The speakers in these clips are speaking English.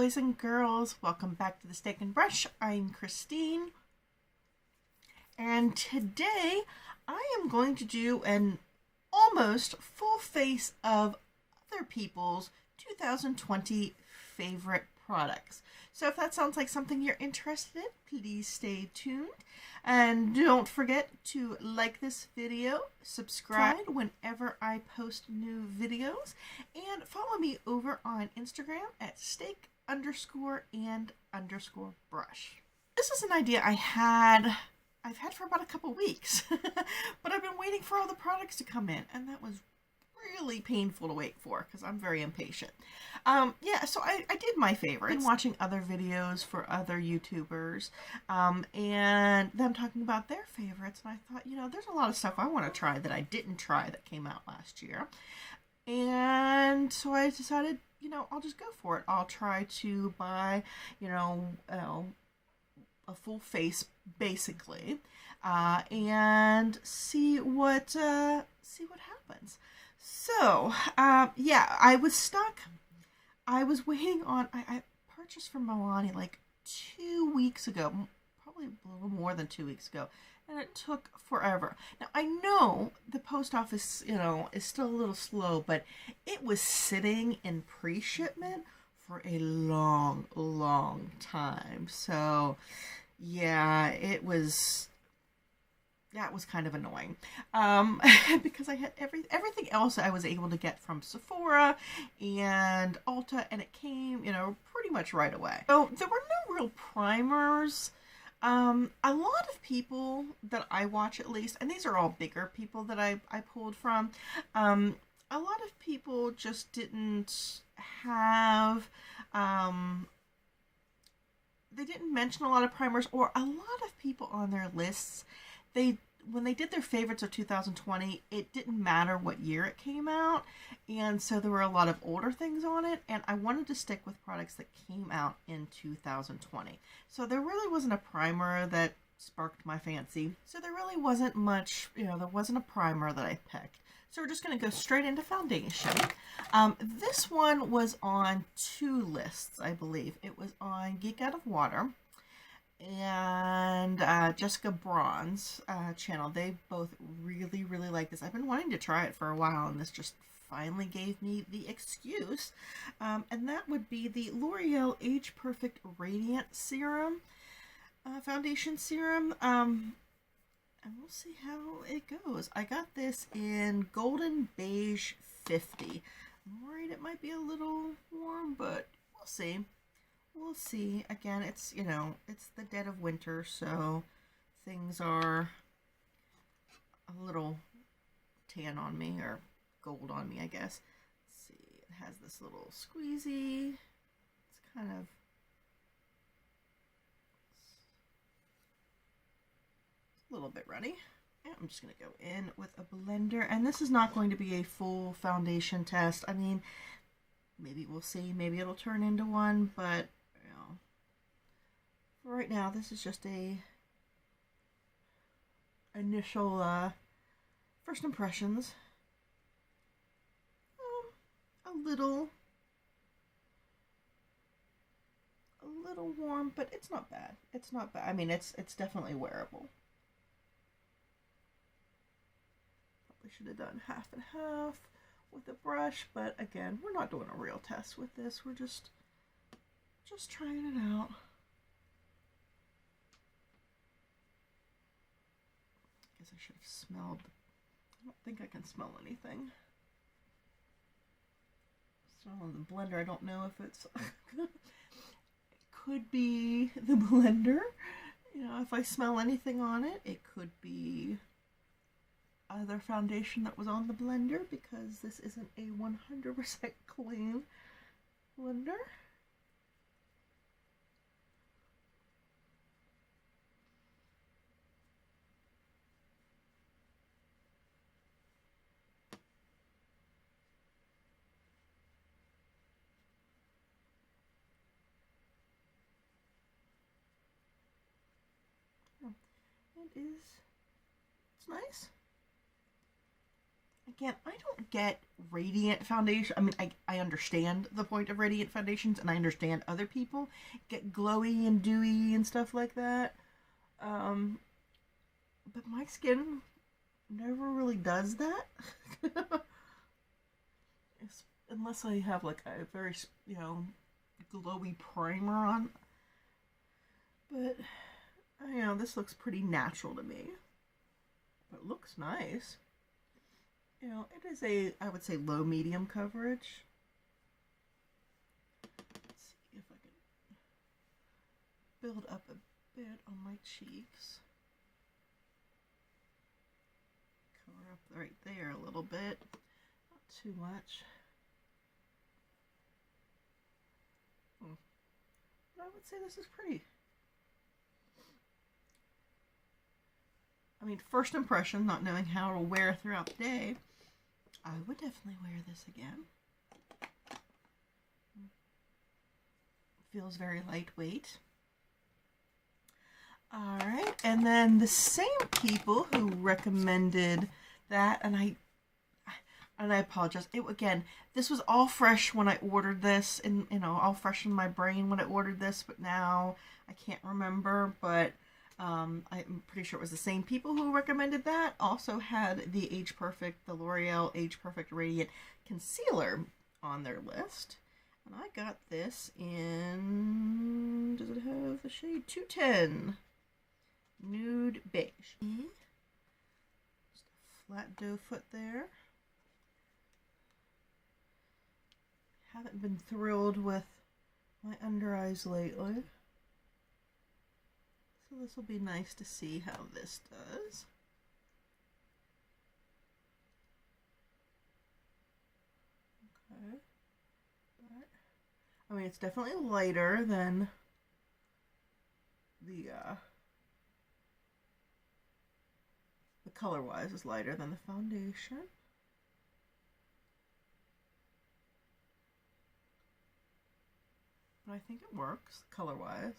boys and girls, welcome back to the Steak and Brush. I'm Christine, and today I am going to do an almost full face of other people's 2020 favorite products. So if that sounds like something you're interested in, please stay tuned. And don't forget to like this video, subscribe whenever I post new videos, and follow me over on Instagram at steak_and_brush. This is an idea I've had for about a couple weeks, but I've been waiting for all the products to come in, and that was really painful to wait for because I'm very impatient. So I did my favorites. I've been watching other videos for other YouTubers and them talking about their favorites, and I thought, there's a lot of stuff I want to try that I didn't try that came out last year. And so I decided, I'll just go for it. I'll try to buy, a full face basically, and see what happens. So, I was stuck. I was waiting on, I purchased from Milani like 2 weeks ago, probably a little more than 2 weeks ago, and it took forever. Now, I know the post office, is still a little slow, but it was sitting in pre-shipment for a long, long time. So, yeah, that was kind of annoying, because I had everything else I was able to get from Sephora and Ulta, and it came, pretty much right away. So there were no real primers. A lot of people that I watch, at least, and these are all bigger people that I pulled from, a lot of people just didn't have, they didn't mention a lot of primers, or a lot of people on their lists, when they did their favorites of 2020, it didn't matter what year it came out, and so there were a lot of older things on it, and I wanted to stick with products that came out in 2020. So there really wasn't a primer that sparked my fancy. So there really wasn't much, there wasn't a primer that I picked. So we're just going to go straight into foundation. This one was on 2 lists, I believe. It was on Geek Out of Water and Jessica Braun's channel. They both really, really like this. I've been wanting to try it for a while, and this just finally gave me the excuse. And that would be the L'Oreal Age Perfect Radiant Serum, Foundation Serum. And we'll see how it goes. I got this in Golden Beige 50. I'm worried it might be a little warm, but we'll see. We'll see. Again, it's, it's the dead of winter, so things are a little tan on me, or gold on me, I guess. Let's see. It has this little squeezy. It's kind of... a little bit runny. And I'm just going to go in with a blender. And this is not going to be a full foundation test. I mean, maybe we'll see. Maybe it'll turn into one, but... for right now, this is just a initial first impressions. A little warm, but it's not bad. It's not bad. I mean, it's definitely wearable. Probably should have done half and half with a brush, but again, we're not doing a real test with this. We're just trying it out. I should have smelled. I don't think I can smell anything. Smelling the blender, I don't know if it's... it could be the blender. If I smell anything on it, it could be other foundation that was on the blender, because this isn't a 100% clean blender. It's nice. again, I don't get radiant foundation. I mean, I understand the point of radiant foundations, and I understand other people get glowy and dewy and stuff like that. But my skin never really does that. Unless I have like a very, glowy primer on. But, this looks pretty natural to me. But it looks nice. It is I would say low-medium coverage. Let's see if I can build up a bit on my cheeks. Cover up right there a little bit. Not too much. But I would say this is pretty. I mean, first impression, not knowing how to wear throughout the day, I would definitely wear this again. Feels very lightweight. Alright, and then the same people who recommended that, and I apologize. Again, this was all fresh when I ordered this, and all fresh in my brain when I ordered this, but now I can't remember, but I'm pretty sure it was the same people who recommended that. Also had the the L'Oreal Age Perfect Radiant Concealer on their list. And I got this in, does it have the shade? 210. Nude Beige. Just a flat doe foot there. Haven't been thrilled with my under eyes lately. So this will be nice to see how this does. Okay. But, I mean, it's definitely lighter than the color-wise is lighter than the foundation. But I think it works color-wise.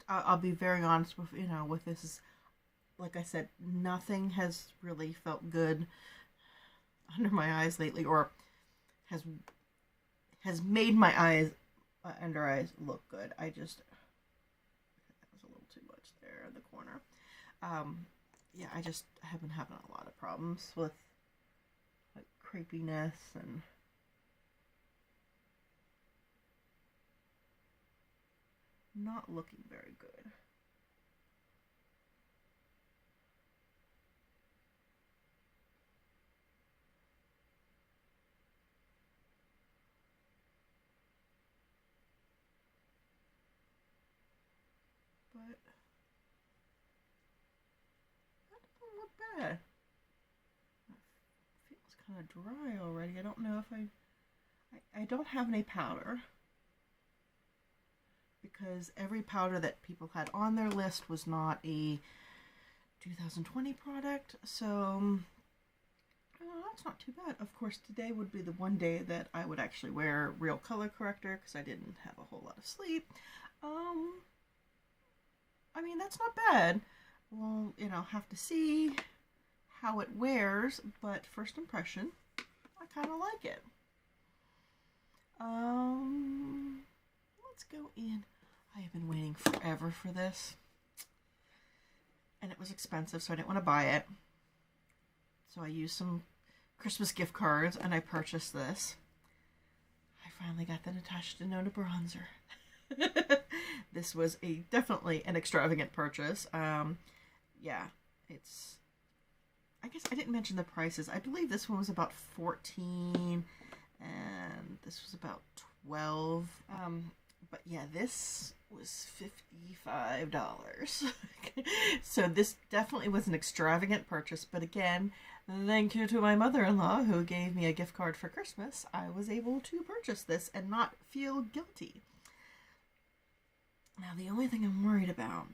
I'll be very honest with, with this. Like I said, nothing has really felt good under my eyes lately, or has made my under eyes look good. That was a little too much there in the corner. Yeah, I have been having a lot of problems with like crepiness and not looking very good. But that doesn't look bad. It feels kind of dry already. I don't know if I don't have any powder, because every powder that people had on their list was not a 2020 product, so that's not too bad. Of course, today would be the one day that I would actually wear real color corrector, because I didn't have a whole lot of sleep. I mean, that's not bad. We'll, have to see how it wears, but first impression, I kind of like it. Let's go in. I have been waiting forever for this, and it was expensive, so I didn't want to buy it. So I used some Christmas gift cards, and I purchased this. I finally got the Natasha Denona bronzer. This was definitely an extravagant purchase. Yeah, I guess I didn't mention the prices. I believe this one was about $14, and this was about $12. But yeah, this was $55. So this definitely was an extravagant purchase. But again, thank you to my mother-in-law who gave me a gift card for Christmas. I was able to purchase this and not feel guilty. Now, the only thing I'm worried about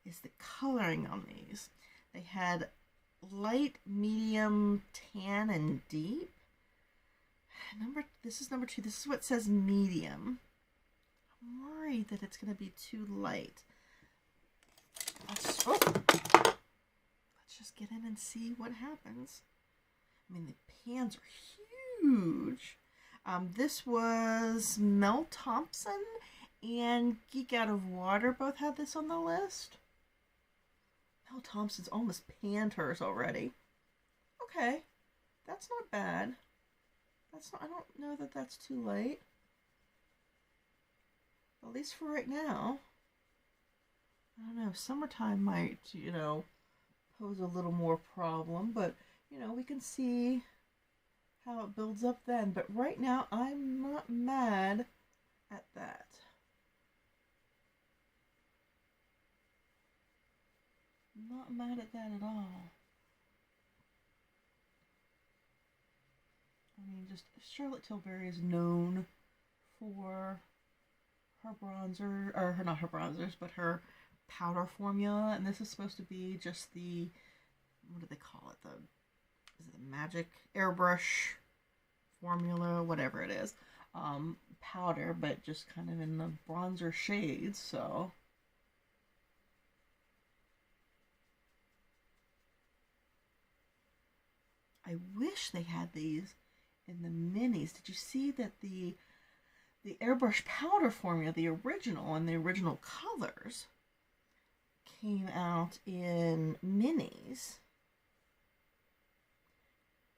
is the coloring on these. They had light, medium, tan, and deep. This is number 2. This is what says medium. I'm worried that it's going to be too light. get in and see what happens. I mean, the pans are huge. This was Mel Thompson and Geek Out of Water both had this on the list. Mel Thompson's almost panned hers already. Okay, that's not bad. I don't know that that's too late. At least for right now. I don't know, summertime might, pose a little more problem, but, we can see how it builds up then. But right now, I'm not mad at that. Not mad at that at all. I mean, just Charlotte Tilbury is known for her bronzer, or her, not her bronzers, but her powder formula, and this is supposed to be just the, what do they call it, is it the magic airbrush formula, whatever it is, powder, but just kind of in the bronzer shades, so I wish they had these in the minis. Did you see that the airbrush powder formula, the original and the original colors, came out in minis,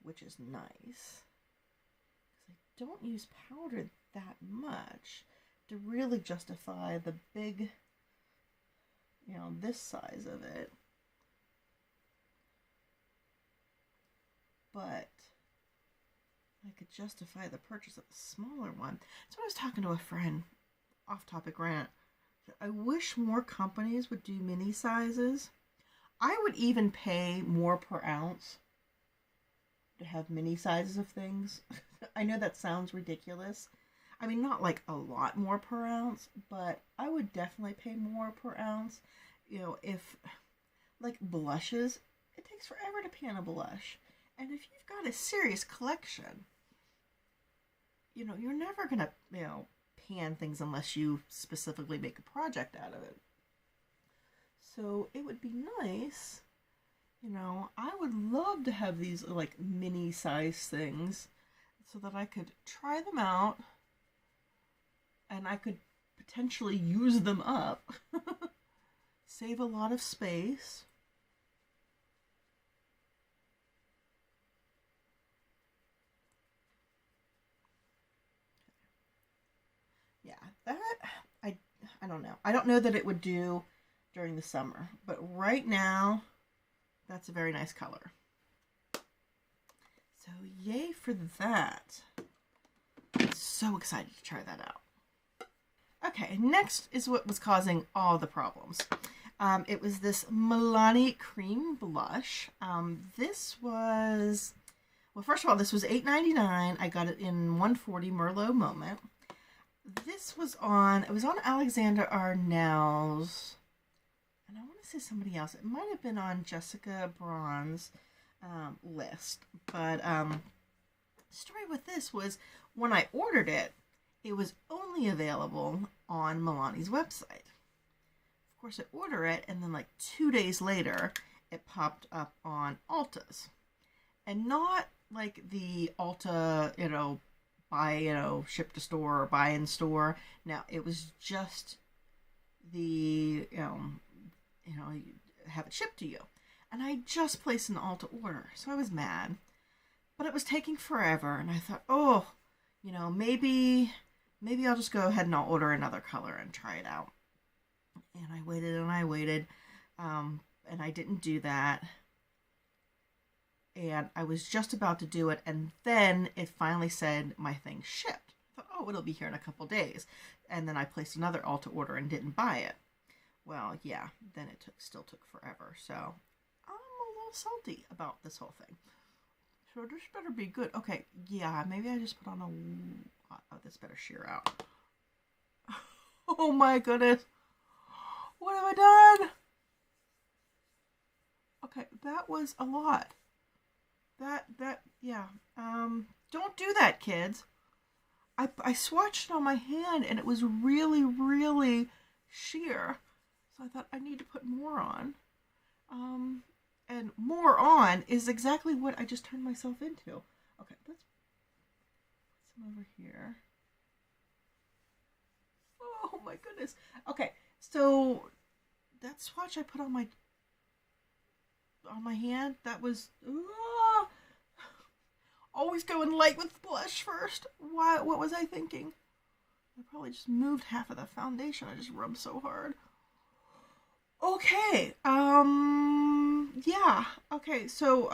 which is nice, because I don't use powder that much to really justify the big, this size of it. But I could justify the purchase of the smaller one. So I was talking to a friend, off-topic rant, that I wish more companies would do mini sizes. I would even pay more per ounce to have mini sizes of things. I know that sounds ridiculous. I mean, not like a lot more per ounce, but I would definitely pay more per ounce. If, like blushes, it takes forever to pan a blush. And if you've got a serious collection, you're never going to, pan things unless you specifically make a project out of it. So it would be nice, I would love to have these like mini size things so that I could try them out and I could potentially use them up, save a lot of space. Yeah, that, I don't know. I don't know that it would do during the summer, but right now, that's a very nice color. So yay for that. I'm so excited to try that out. Okay, next is what was causing all the problems. It was this Milani cream blush. This was, well, first of all, this was $8.99. I got it in 140 Merlot Moment. This was on, it was on Alexander Arnell's, and I want to say somebody else. It might have been on Jessica Braun's list. But the story with this was when I ordered it, it was only available on Milani's website. Of course, I order it, and then like 2 days later, it popped up on Ulta's. And not like the Ulta, buy, ship to store or buy in store. Now, it was just the, have it shipped to you. And I just placed an Ulta order, so I was mad. But it was taking forever, and I thought, maybe I'll just go ahead and I'll order another color and try it out. And I waited and I waited, and I didn't do that. And I was just about to do it, and then it finally said my thing shipped. I thought, it'll be here in a couple days. And then I placed another Ulta order and didn't buy it. Well, yeah, then it still took forever. So I'm a little salty about this whole thing. So this better be good. Okay, yeah, maybe I just put on this better sheer out. Oh my goodness. What have I done? Okay, that was a lot. Yeah. Don't do that, kids. I swatched it on my hand and it was really, really sheer. So I thought I need to put more on. and more on is exactly what I just turned myself into. Okay, let's put some over here. Oh my goodness. Okay, so that swatch I put on my hand, that was always going light with blush first. What was I thinking? I probably just moved half of the foundation. I just rubbed so hard. Okay. Yeah. Okay, so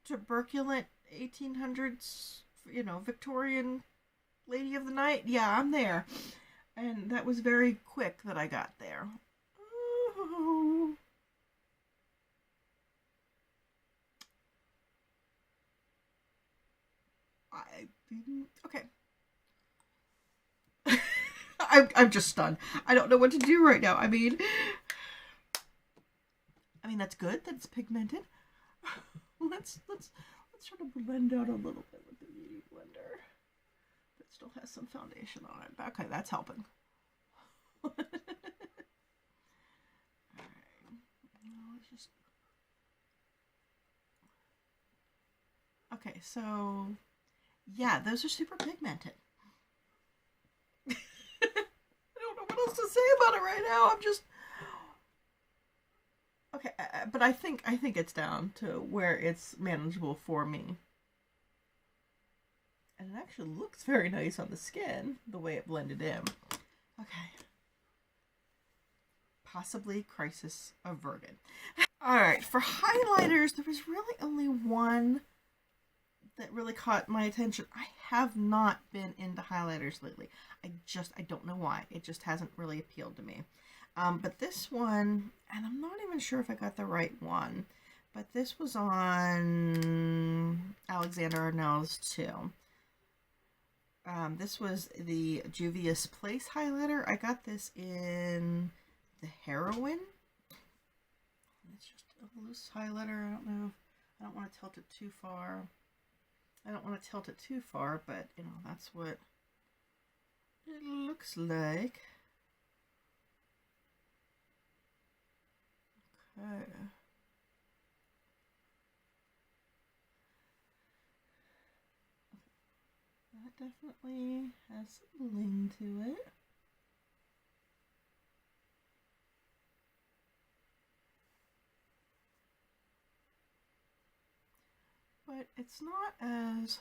tuberculent 1800s, Victorian lady of the night. Yeah, I'm there. And that was very quick that I got there. Ooh. Okay. I'm just stunned. I don't know what to do right now. I mean, that's good that it's pigmented. Let's try to blend out a little bit with the beauty blender. It still has some foundation on it. Okay, that's helping. All right. Now let's just. Okay, so yeah, those are super pigmented. I don't know what else to say about it right now. I'm just okay, but I think it's down to where it's manageable for me, and it actually looks very nice on the skin the way it blended in. Okay, possibly crisis averted. All right, for highlighters, there was really only one that really caught my attention. I have not been into highlighters lately. I don't know why. It just hasn't really appealed to me. But this one, and I'm not even sure if I got the right one, but this was on Alexander Arnell's too. This was the Juvia's Place highlighter. I got this in the Heroine. It's just a loose highlighter. I don't know. I don't want to tilt it too far. But that's what it looks like. Okay. That definitely has some bling to it. But it's not as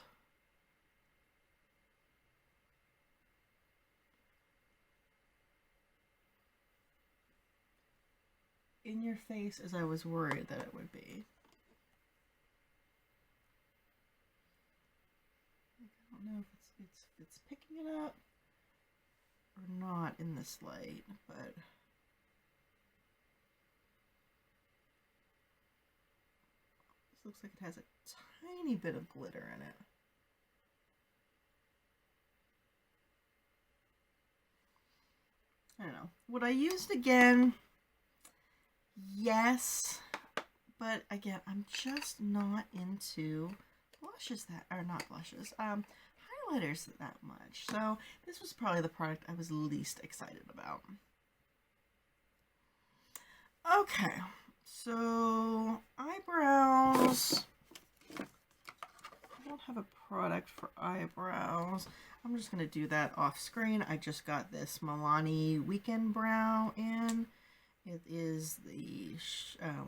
in your face as I was worried that it would be. I don't know if it's picking it up or not in this light, but this looks like it has a tiny bit of glitter in it. I don't know. Would I use it again? Yes, but again, I'm just not into blushes highlighters that much. So this was probably the product I was least excited about. Okay, so eyebrows. I don't have a product for eyebrows. I'm just going to do that off screen. I just got this Milani Weekend Brow in. It is the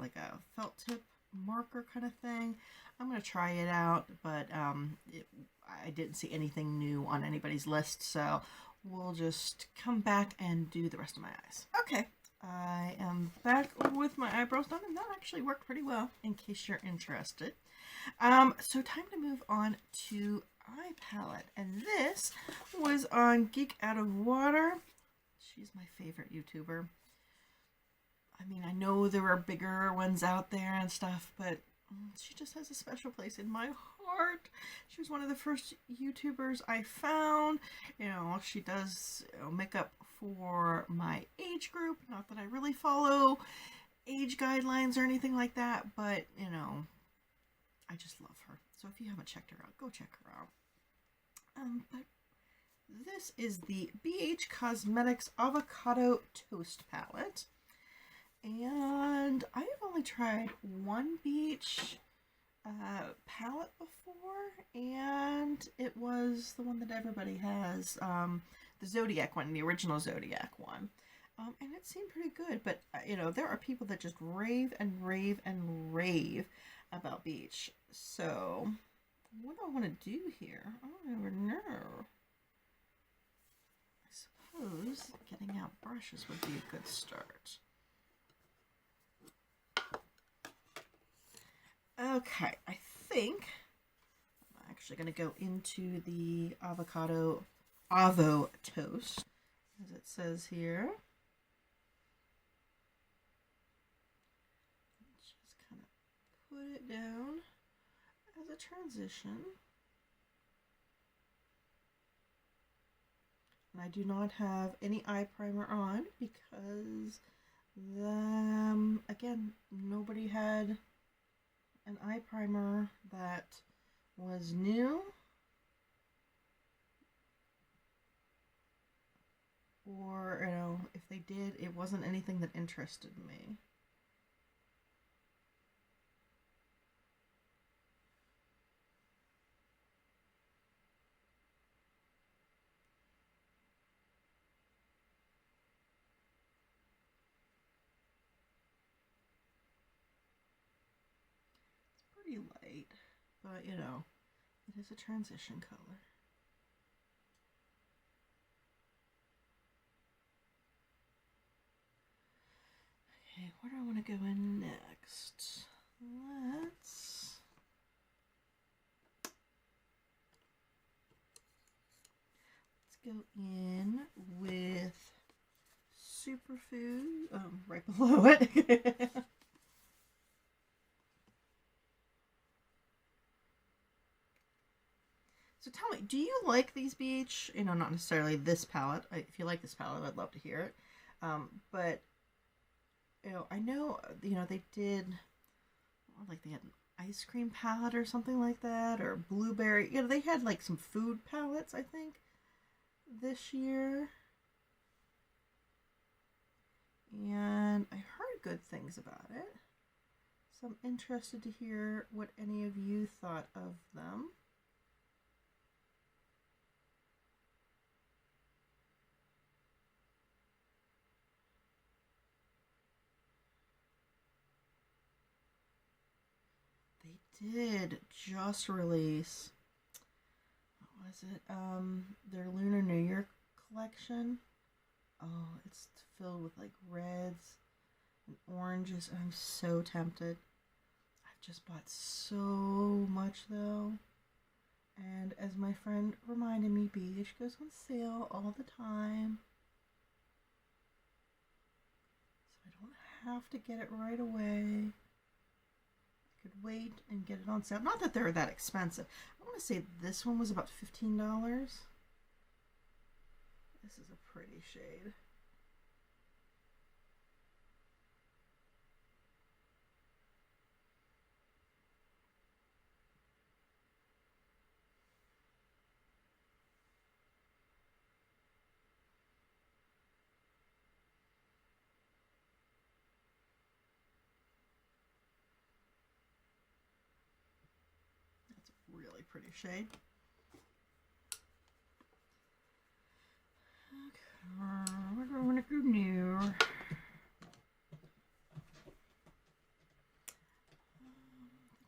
like a felt tip marker kind of thing. I'm going to try it out, but I didn't see anything new on anybody's list, so we'll just come back and do the rest of my eyes. Okay, I am back with my eyebrows done, and that actually worked pretty well, in case you're interested. So time to move on to eye palette, and this was on Geek Out of Water. She's my favorite YouTuber. I mean, I know there are bigger ones out there and stuff, but she just has a special place in my heart. She was one of the first YouTubers I found. She does makeup for my age group. Not that I really follow age guidelines or anything like that, but, I just love her. So if you haven't checked her out, go check her out. But this is the Beige Cosmetics Avocado Toast Palette. And I have only only tried one Beige palette before, and it was the one that everybody has, the Zodiac one, the original Zodiac one. And it seemed pretty good, but you know, there are people that just rave and rave and rave about Beige. So, what do I want to do here? I don't even know. I suppose getting out brushes would be a good start. Okay, I think I'm actually going to go into the Avocado Avo Toast, as it says here. Just kind of put it down as a transition. And I do not have any eye primer on because, again, nobody had an eye primer that was new or, you know, if they did, it wasn't anything that interested me. Pretty light, but you know, it is a transition color. Okay, where do I want to go in next? Let's go in with Superfood, right below it. So tell me, do you like these Beige? You know, not necessarily this palette. If you like this palette, I'd love to hear it. But, you know, I know, you know, they did, like they had an ice cream palette or something like that, or blueberry. You know, they had like some food palettes, I think, this year. And I heard good things about it. So I'm interested to hear what any of you thought of them. Did just release, what was it, their Lunar New Year collection. Oh, it's filled with like reds and oranges, and I'm so tempted. I've just bought so much though, and as my friend reminded me, Beige goes on sale all the time, so I don't have to get it right away. Could wait and get it on sale. Not that they're that expensive. I want to say this one was about $15. This is a pretty shade. Really pretty shade. Okay, where do I want to go now?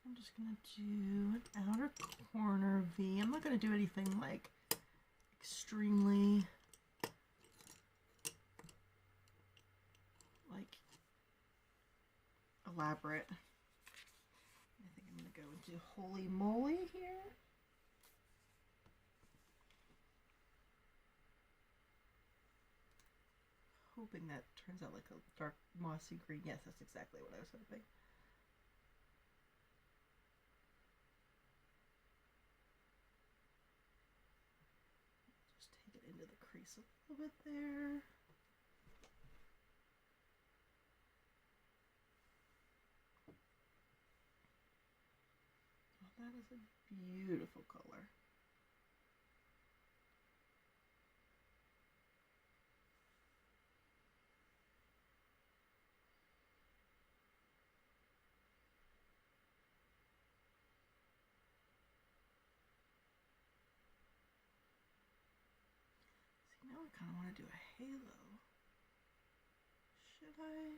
I'm just going to do an outer corner V. I'm not going to do anything like extremely like elaborate. I think I'm going to go into Holy Moly here. Hoping that turns out like a dark mossy green. Yes, that's exactly what I was hoping. Just take it into the crease a little bit there. Oh, that is a beautiful color. I kind of want to do a halo. Should I?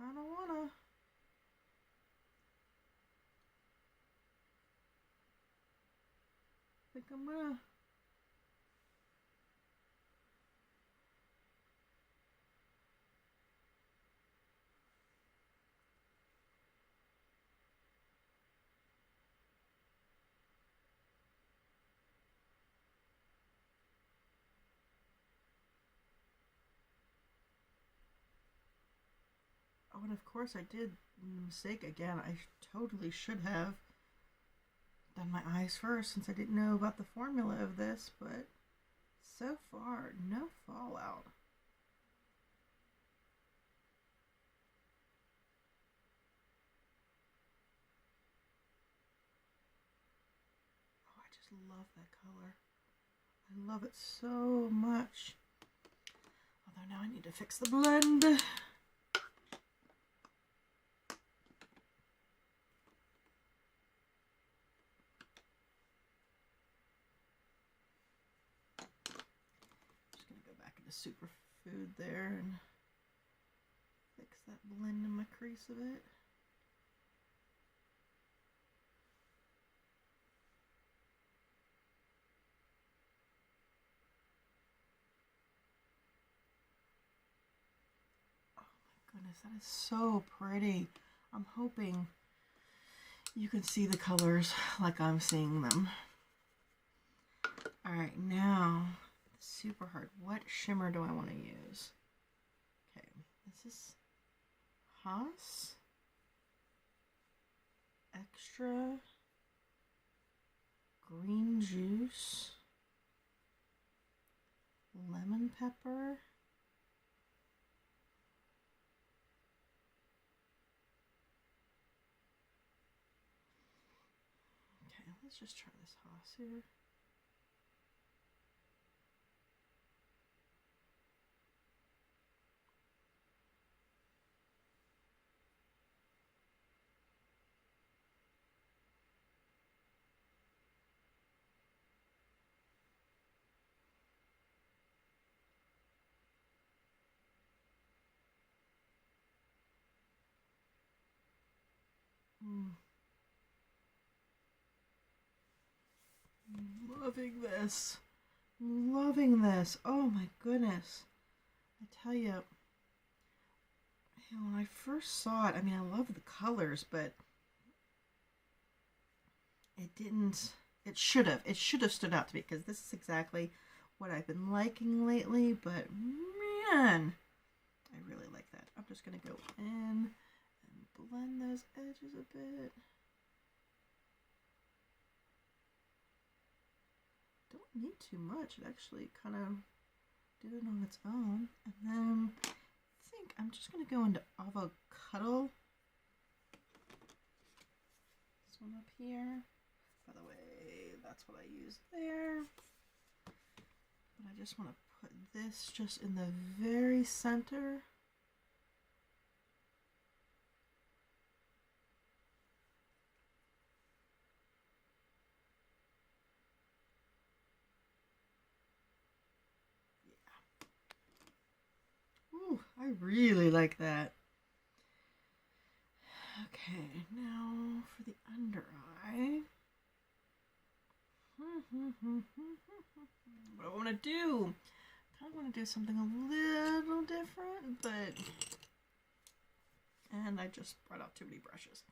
Kind of wanna. I think I'm gonna. Oh, and of course I did mistake again. I totally should have done my eyes first since I didn't know about the formula of this, but so far, no fallout. Oh, I just love that color. I love it so much. Although now I need to fix the blend. Superfood there and fix that blend in my crease a bit. Oh my goodness, that is so pretty. I'm hoping you can see the colors like I'm seeing them. All right, now super hard. What shimmer do I want to use? Okay, this is Haas Extra Green Juice, Lemon Pepper, okay, let's just try this Haas here. Loving this. Loving this. Oh my goodness. I tell you, when I first saw it, I mean, I love the colors, but it didn't, it should have stood out to me because this is exactly what I've been liking lately, but man, I really like that. I'm just going to go in and blend those edges a bit. Don't need too much. It actually kind of did it on its own. And then I think I'm just going to go into Avacado. This one up here. By the way, that's what I use there. But I just want to put this just in the very center. Ooh, I really like that. Okay, now for the under eye. What do I want to do? I kind of want to do something a little different, but... And I just brought out too many brushes.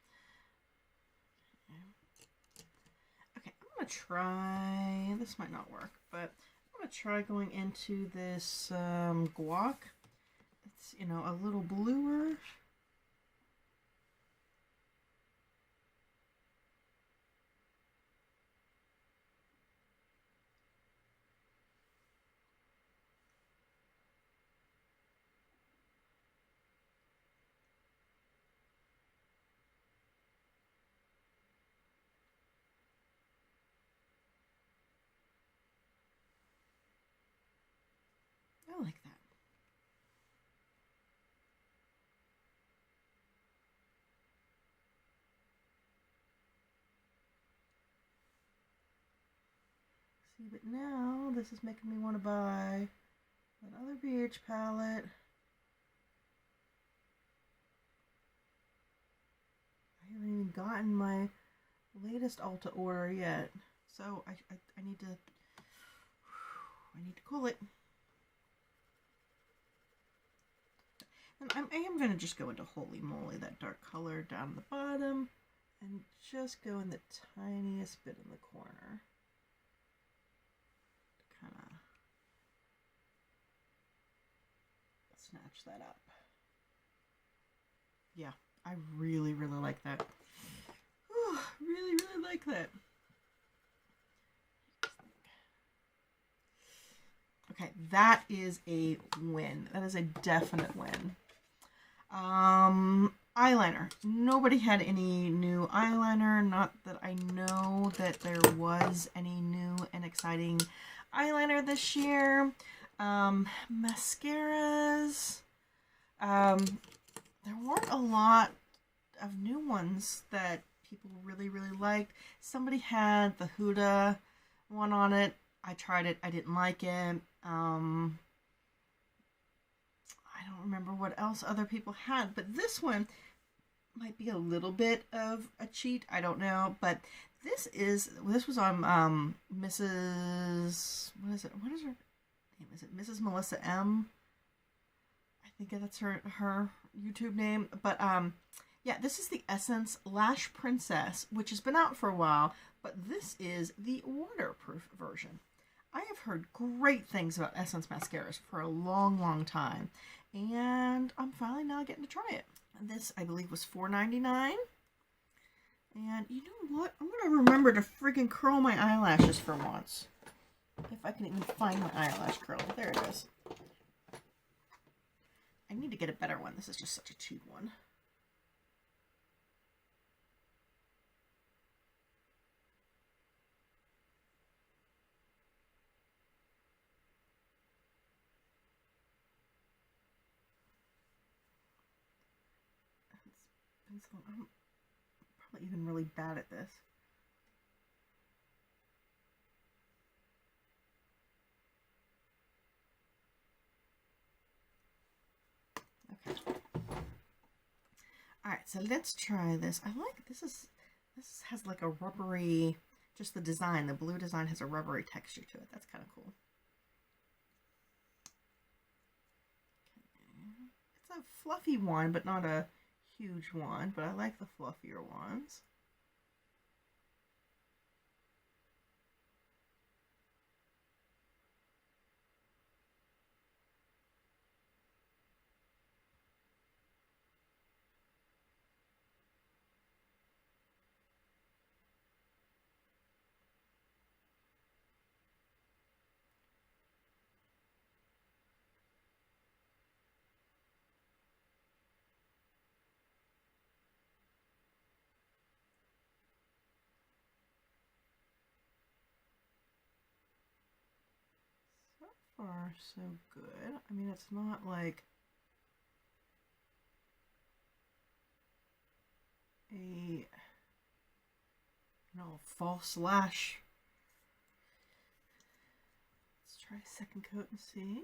Okay, I'm going to try... This might not work, but I'm going to try going into this guac. It's, you know, a little bluer. I like that. See, but now this is making me want to buy that other Beige palette. I haven't even gotten my latest Ulta order yet, so I need to cool it. And I am going to just go into Holy Moly, that dark color down the bottom, and just go in the tiniest bit in the corner. Kind of snatch that up. Yeah, I really, really like that. Ooh, really, really like that. Okay, that is a win. That is a definite win. Eyeliner. Nobody had any new eyeliner. Not that I know that there was any new and exciting eyeliner this year. Mascaras. There weren't a lot of new ones that people really, really liked. Somebody had the Huda one on it. I tried it. I didn't like it. I don't remember what else other people had, but this one might be a little bit of a cheat. I don't know, but this was on Mrs. What is it? What is her name? Is it Mrs. Melissa M? I think that's her YouTube name. But yeah, this is the Essence Lash Princess, which has been out for a while, but this is the waterproof version. I have heard great things about Essence mascaras for a long, long time, and I'm finally now getting to try it. And this, I believe, was $4.99. And you know what? I'm going to remember to freaking curl my eyelashes for once. If I can even find my eyelash curler. There it is. I need to get a better one. This is just such a cheap one. I'm probably even really bad at this. Okay. Alright, so let's try this. I like this has like a rubbery, just the design, the blue design has a rubbery texture to it. That's kind of cool. Okay. It's a fluffy one, but not a huge one, but I like the fluffier ones. So far, so good. I mean, it's not like a false lash. Let's try a second coat and see.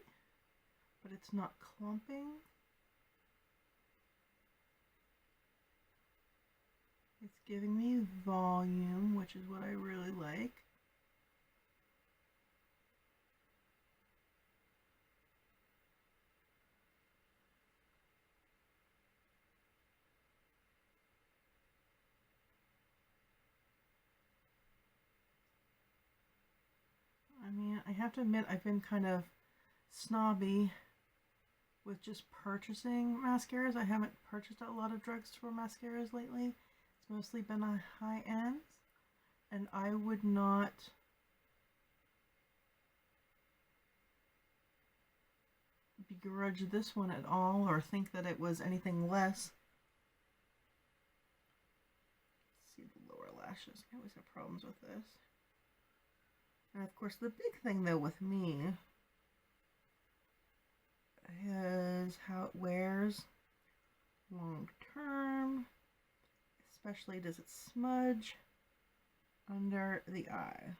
But it's not clumping. It's giving me volume, which is what I really like. I mean, I have to admit, I've been kind of snobby with just purchasing mascaras. I haven't purchased a lot of drugstore mascaras lately. It's mostly been a high ends, and I would not begrudge this one at all or think that it was anything less. Let's see the lower lashes. I always have problems with this. And of course, the big thing though with me is how it wears long term, especially does it smudge under the eye.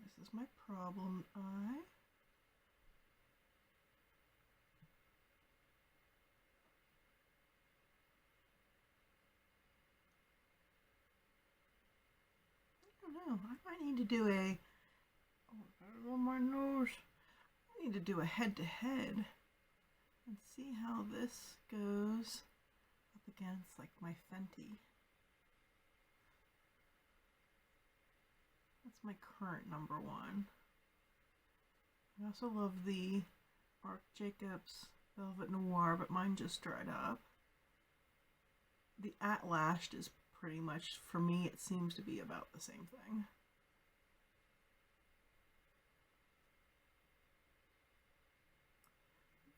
This is my problem eye. I don't know. I might need to do a... Oh, on my nose. I need to do a head-to-head and see how this goes up against like my Fenty. That's my current #1. I also love the Marc Jacobs Velvet Noir, but mine just dried up. The Lash is pretty much, for me, it seems to be about the same thing.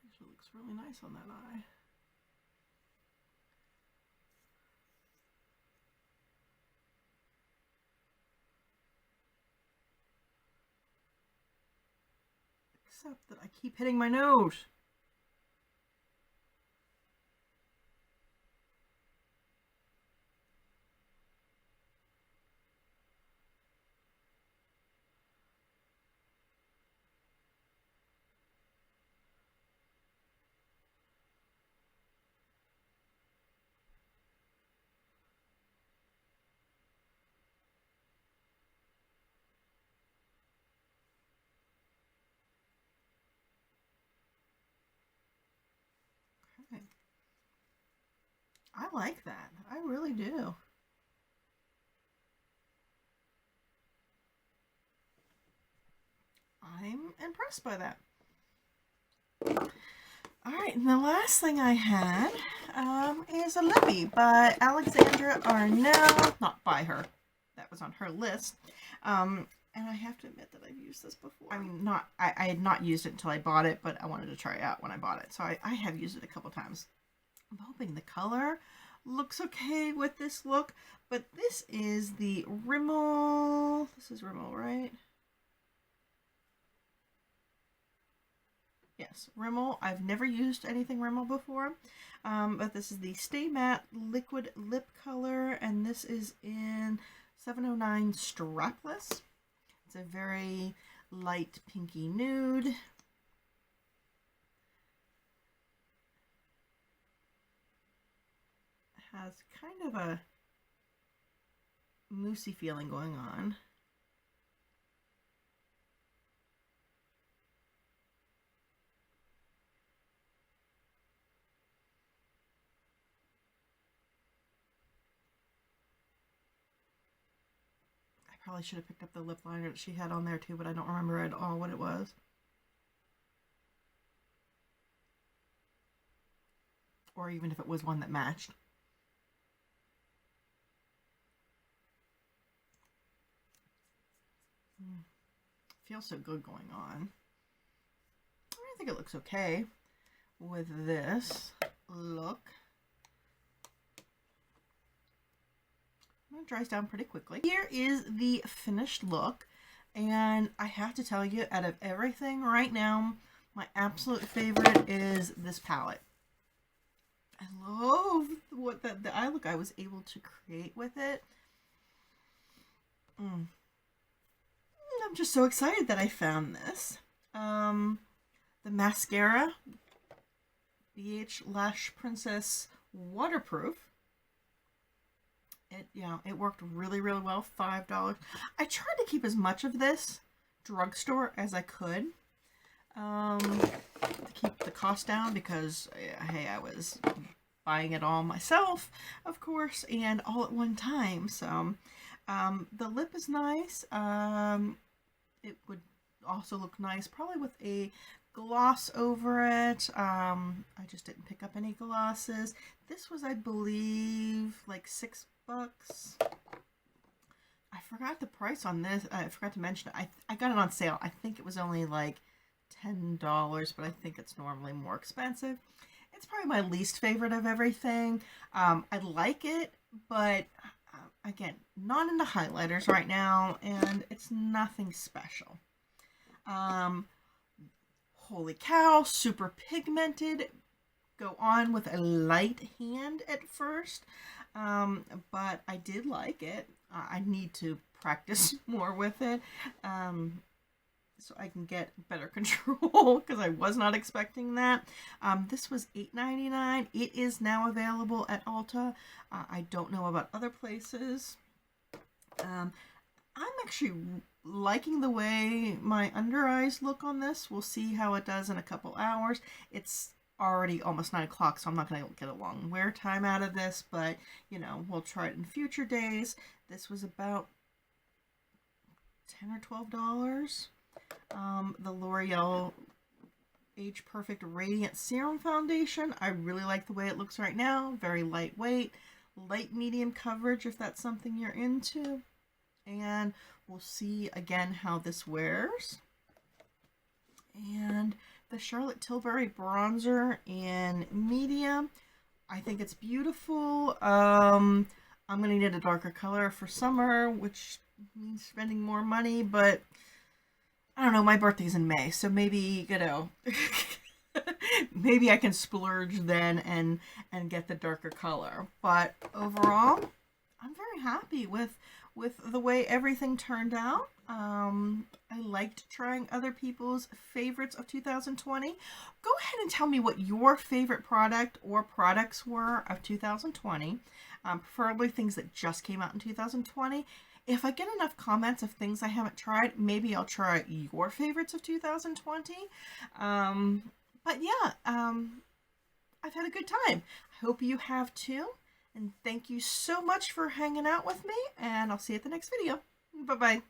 Actually looks really nice on that eye. Except that I keep hitting my nose. Okay. I like that. I really do. I'm impressed by that. Alright, and the last thing I had is a lippy by Alexandra Arnell. Not by her. That was on her list. And I have to admit that I've used this before. I mean, I had not used it until I bought it, but I wanted to try it out when I bought it. So I have used it a couple times. I'm hoping the color looks okay with this look. But this is the Rimmel. This is Rimmel, right? Yes, Rimmel. I've never used anything Rimmel before, but this is the Stay Matte Liquid Lip Color, and this is in 709 Strapless. It's a very light pinky nude. It has kind of a moussey feeling going on. Probably should have picked up the lip liner that she had on there too, but I don't remember at all what it was. Or even if it was one that matched. Feels so good going on. I think it looks okay with this look. It dries down pretty quickly. Here is the finished look, and I have to tell you, out of everything right now, my absolute favorite is this palette. I love what the eye look I was able to create with it. I'm just so excited that I found this. The mascara, Beige Lash Princess Waterproof. It worked really, really well. $5. I tried to keep as much of this drugstore as I could to keep the cost down because, hey, I was buying it all myself, of course, and all at one time. So the lip is nice. It would also look nice probably with a gloss over it. I just didn't pick up any glosses. This was, I believe, like $6. I forgot the price on this. I forgot to mention it. I got it on sale. I think it was only like $10, but I think it's normally more expensive. It's probably my least favorite of everything. I like it, but again, not into highlighters right now, and it's nothing special. Holy cow, super pigmented. Go on with a light hand at first, but I did like it. I need to practice more with it. So I can get better control because I was not expecting that. This was $8.99. It is now available at Ulta. I don't know about other places. I'm actually liking the way my under eyes look on this. We'll see how it does in a couple hours. It's already almost 9 o'clock, so I'm not going to get a long wear time out of this, but, you know, we'll try it in future days. This was about $10 or $12. The L'Oreal Age Perfect Radiant Serum Foundation. I really like the way it looks right now. Very lightweight, light medium coverage if that's something you're into. And we'll see again how this wears. And the Charlotte Tilbury bronzer in medium. I think it's beautiful. I'm going to need a darker color for summer, which means spending more money, but I don't know, my birthday's in May, so maybe, you know, maybe I can splurge then and get the darker color. But overall, I'm very happy with the way everything turned out. I liked trying other people's favorites of 2020. Go ahead and tell me what your favorite product or products were of 2020, preferably things that just came out in 2020. If I get enough comments of things I haven't tried, maybe I'll try your favorites of 2020. But yeah, I've had a good time. I hope you have too. And thank you so much for hanging out with me, and I'll see you at the next video. Bye-bye.